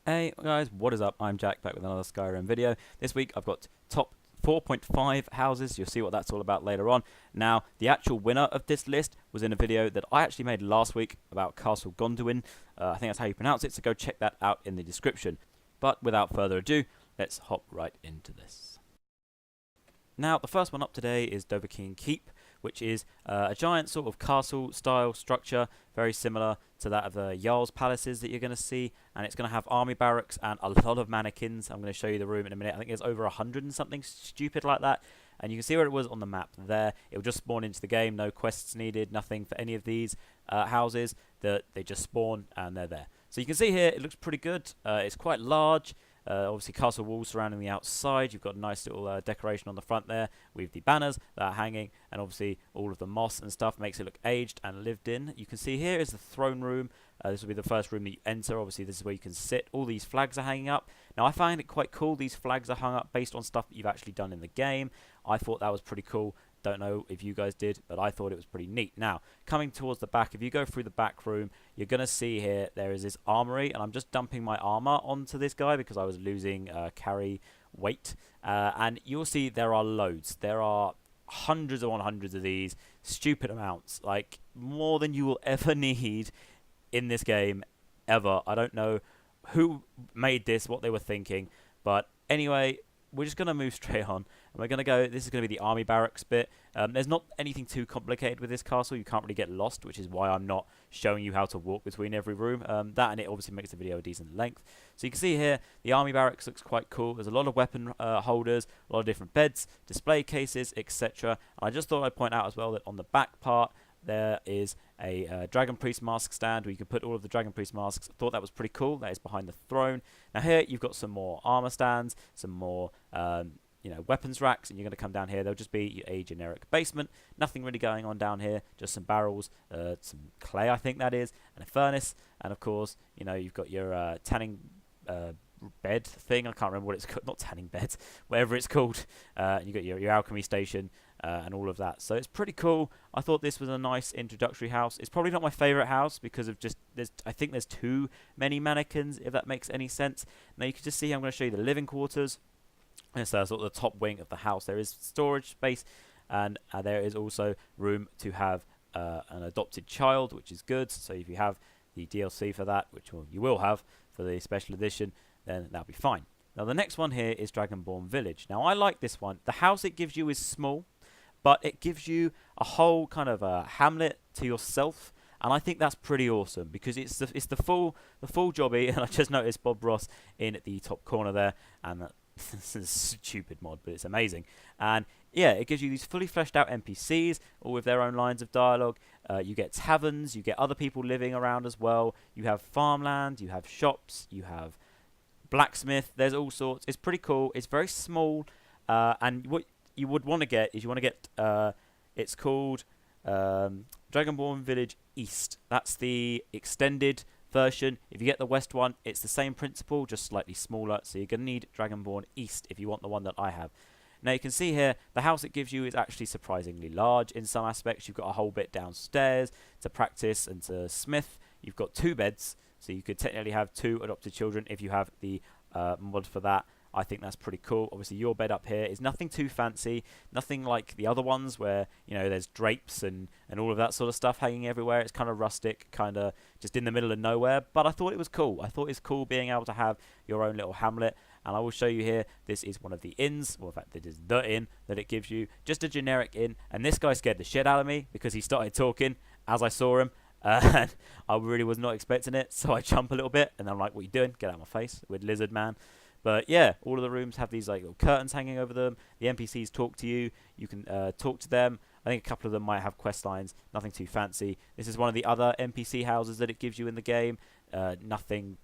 Hey guys, what is up? I'm Jack, back with another Skyrim video. This week I've got top 4.5 houses. You'll see what that's all about later on. Now, the actual winner of this list was in a video that I actually made last week about Castle Gondolin. I think that's how you pronounce it, so go check that out in the description. But without further ado, let's hop right into this. Now, the first one up today is Dovahkiin Keep, which is a giant sort of castle-style structure, very similar to that of the Jarl's palaces that you're going to see, and it's going to have army barracks and a lot of mannequins. I'm going to show you the room in a minute. I think there's over 100 and something stupid like that, and you can see where it was on the map there. It will just spawn into the game, no quests needed, nothing for any of these houses. They just spawn and they're there. So you can see here, it looks pretty good. It's quite large. Obviously castle walls surrounding the outside. You've got a nice little decoration on the front there with the banners that are hanging, and obviously all of the moss and stuff makes it look aged and lived in. You can see here is the throne room. This will be the first room that you enter. Obviously this is where you can sit. All these flags are hanging up. Now I find it quite cool. These flags are hung up based on stuff that you've actually done in the game. I thought that was pretty cool. Don't know if you guys did, but I thought it was pretty neat. Now, coming towards the back, if you go through the back room, you're going to see here there is this armory, and I'm just dumping my armor onto this guy because I was losing carry weight. And you'll see there are loads. There are hundreds upon hundreds of these, stupid amounts, like more than you will ever need in this game, ever. I don't know who made this, what they were thinking, but anyway, we're just going to move straight on, and we're going to go, this is going to be the army barracks bit. There's not anything too complicated with this castle. You can't really get lost, which is why I'm not showing you how to walk between every room. That and it obviously makes the video a decent length. So you can see here, the army barracks looks quite cool. There's a lot of weapon holders, a lot of different beds, display cases, etc. And I just thought I'd point out as well that on the back part, there is a Dragon Priest mask stand where you can put all of the Dragon Priest masks. I thought that was pretty cool. That is behind the throne. Now here you've got some more armor stands, some more weapons racks, and you're going to come down here. There'll just be a generic basement. Nothing really going on down here. Just some barrels, some clay, I think that is, and a furnace. And of course, you've got your tanning bed thing. I can't remember what it's called. Not tanning beds, whatever it's called. You've got your alchemy station. And all of that. So it's pretty cool. I thought this was a nice introductory house. It's probably not my favourite house because of I think there's too many mannequins, if that makes any sense. Now you can just see I'm going to show you the living quarters. It's sort of the top wing of the house. There is storage space, and there is also room to have an adopted child, which is good. So if you have the DLC for that, which you will have for the special edition, then that'll be fine. Now the next one here is Dragonborn Village. Now I like this one. The house it gives you is small, but it gives you a whole kind of a hamlet to yourself, and I think that's pretty awesome because it's the full jobby. And I just noticed Bob Ross in the top corner there, and this is a stupid mod, but it's amazing. And yeah, it gives you these fully fleshed out NPCs, all with their own lines of dialogue. You get taverns, you get other people living around as well. You have farmland, you have shops, you have blacksmith. There's all sorts. It's pretty cool. It's very small, and what you would want to get is it's called Dragonborn Village East. That's the extended version. If you get the West one, it's the same principle, just slightly smaller. So you're going to need Dragonborn East if you want the one that I have. Now you can see here, the house it gives you is actually surprisingly large in some aspects. You've got a whole bit downstairs to practice and to smith. You've got 2 beds, so you could technically have 2 adopted children if you have the mod for that. I think that's pretty cool. Obviously, your bed up here is nothing too fancy, nothing like the other ones where, there's drapes and all of that sort of stuff hanging everywhere. It's kind of rustic, kind of just in the middle of nowhere, but I thought it was cool. I thought it's cool being able to have your own little hamlet, and I will show you here. This is one of the inns, well, in fact, it is the inn that it gives you, just a generic inn, and this guy scared the shit out of me because he started talking as I saw him, and I really was not expecting it, so I jump a little bit, and I'm like, what are you doing? Get out of my face, weird lizard man. But yeah, all of the rooms have these like little curtains hanging over them. The NPCs talk to you. You can talk to them. I think a couple of them might have quest lines. Nothing too fancy. This is one of the other NPC houses that it gives you in the game. Nothing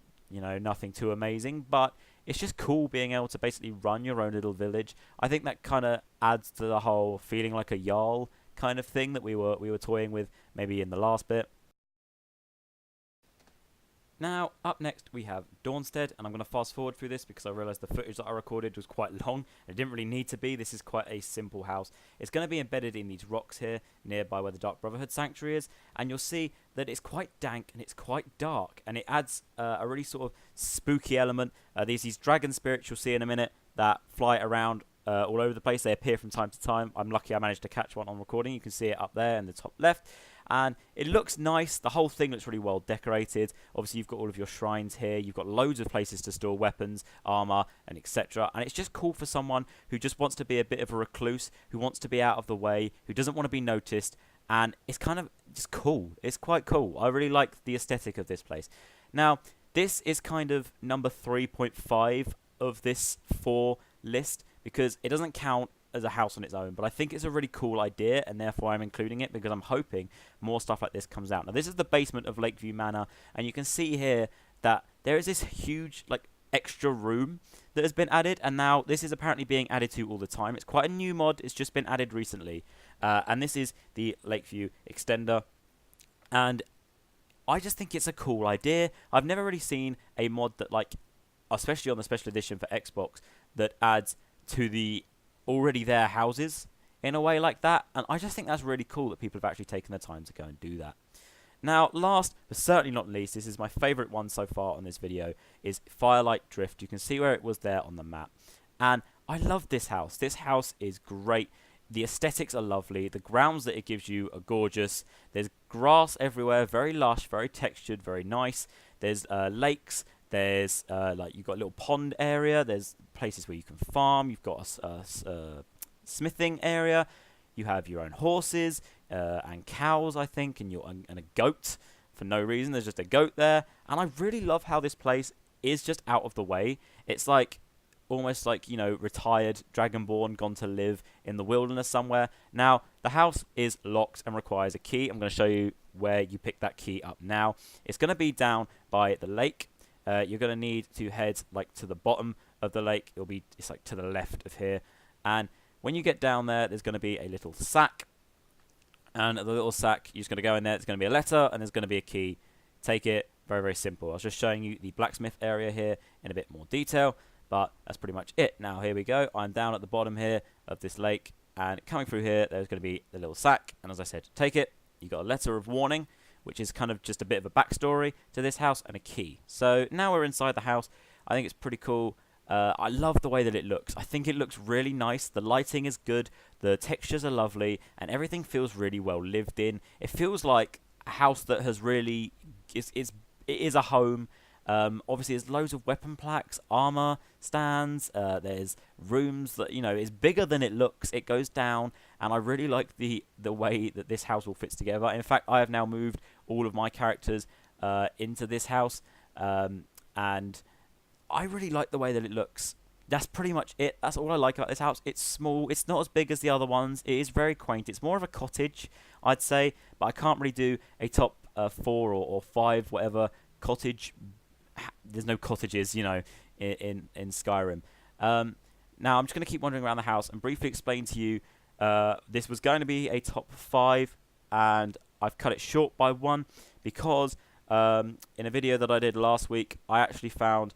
too amazing, but it's just cool being able to basically run your own little village. I think that kind of adds to the whole feeling like a Jarl kind of thing that we were toying with maybe in the last bit. Now, up next we have Dawnstead, and I'm going to fast forward through this because I realised the footage that I recorded was quite long, and it didn't really need to be. This is quite a simple house. It's going to be embedded in these rocks here, nearby where the Dark Brotherhood Sanctuary is, and you'll see that it's quite dank and it's quite dark, and it adds a really sort of spooky element. There's these dragon spirits you'll see in a minute that fly around all over the place. They appear from time to time. I'm lucky I managed to catch one on recording. You can see it up there in the top left. And it looks nice. The whole thing looks really well decorated. Obviously, you've got all of your shrines here. You've got loads of places to store weapons, armor, and etc. And it's just cool for someone who just wants to be a bit of a recluse, who wants to be out of the way, who doesn't want to be noticed. And it's kind of just cool. It's quite cool. I really like the aesthetic of this place. Now, this is kind of number 3.5 of this 4 list because it doesn't count as a house on its own, but I think it's a really cool idea, and therefore I'm including it because I'm hoping more stuff like this comes out. Now, this is the basement of Lakeview Manor, and you can see here that there is this huge, like, extra room that has been added, and now this is apparently being added to all the time. It's quite a new mod. It's just been added recently, and this is the Lakeview extender, and I just think it's a cool idea. I've never really seen a mod that, like, especially on the special edition for Xbox, that adds to the already there houses in a way like that, and I just think that's really cool that people have actually taken the time to go and do that. Now, last but certainly not least, this is my favourite one so far on this video, is Firelight Drift. You can see where it was there on the map, and I love this house. This house is great. The aesthetics are lovely. The grounds that it gives you are gorgeous. There's grass everywhere, very lush, very textured, very nice. There's lakes. There's like you've got a little pond area. There's places where you can farm. You've got a smithing area. You have your own horses and cows, I think, and a goat for no reason. There's just a goat there, and I really love how this place is just out of the way. It's like almost like, you know, retired Dragonborn gone to live in the wilderness somewhere. Now, the house is locked and requires a key. I'm going to show you where you pick that key up now. It's going to be down by the lake. You're going to need to head like to the bottom of the lake. It's like to the left of here, and when you get down there, there's going to be a little sack, and the little sack, you're just going to go in there. There's going to be a letter, and there's going to be a key. Take it. Very, very simple. I was just showing you the blacksmith area here in a bit more detail, but that's pretty much it. Now, here we go. I'm down at the bottom here of this lake, and coming through here, there's going to be the little sack, and as I said, take it. You got a letter of warning, which is kind of just a bit of a backstory to this house, and a key. So now we're inside the house. I think it's pretty cool. I love the way that it looks. I think it looks really nice. The lighting is good. The textures are lovely, and everything feels really well lived in. It feels like a house that has really it is a home. Obviously, there's loads of weapon plaques, armor stands. There's rooms that, you know, is bigger than it looks. It goes down, and I really like the way that this house all fits together. In fact, I have now moved all of my characters into this house, and I really like the way that it looks. That's pretty much it. That's all I like about this house. It's small. It's not as big as the other ones. It is very quaint. It's more of a cottage, I'd say, but I can't really do a top 4 or 5, whatever, cottage. There's no cottages, you know, in Skyrim. Now, I'm just going to keep wandering around the house and briefly explain to you, this was going to be a top 5, and I've cut it short by 1 because in a video that I did last week, I actually found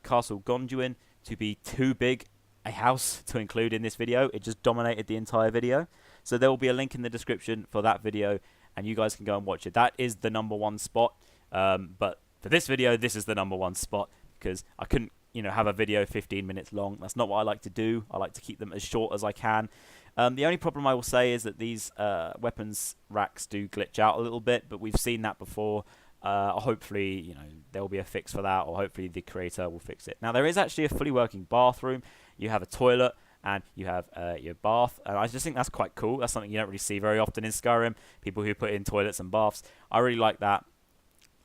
Castle Gonduin to be too big a house to include in this video. It just dominated the entire video. So there will be a link in the description for that video, and you guys can go and watch it. That is the number 1 spot, but for this video, this is the number 1 spot because I couldn't, you know, have a video 15 minutes long. That's not what I like to do. I like to keep them as short as I can. The only problem I will say is that these weapons racks do glitch out a little bit, but we've seen that before. Hopefully, you know, there will be a fix for that, or hopefully the creator will fix it. Now, there is actually a fully working bathroom. You have a toilet, and you have your bath, and I just think that's quite cool. That's something you don't really see very often in Skyrim, people who put in toilets and baths. I really like that.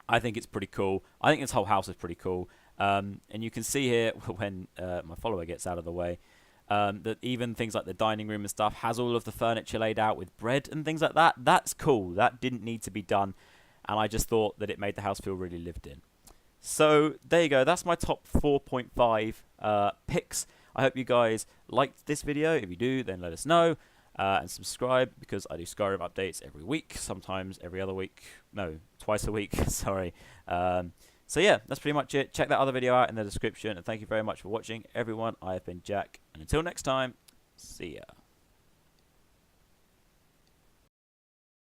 I think it's pretty cool. I think this whole house is pretty cool. And you can see here, when my follower gets out of the way, that even things like the dining room and stuff has all of the furniture laid out with bread and things like that. That's cool. That didn't need to be done, and I just thought that it made the house feel really lived in. So there you go. That's my top 4.5 picks. I hope you guys liked this video. If you do, then let us know. And subscribe, because I do Skyrim updates every week, sometimes every other week. No, twice a week, sorry. So yeah, that's pretty much it. Check that other video out in the description, and thank you very much for watching, everyone. I have been Jack, and until next time, see ya.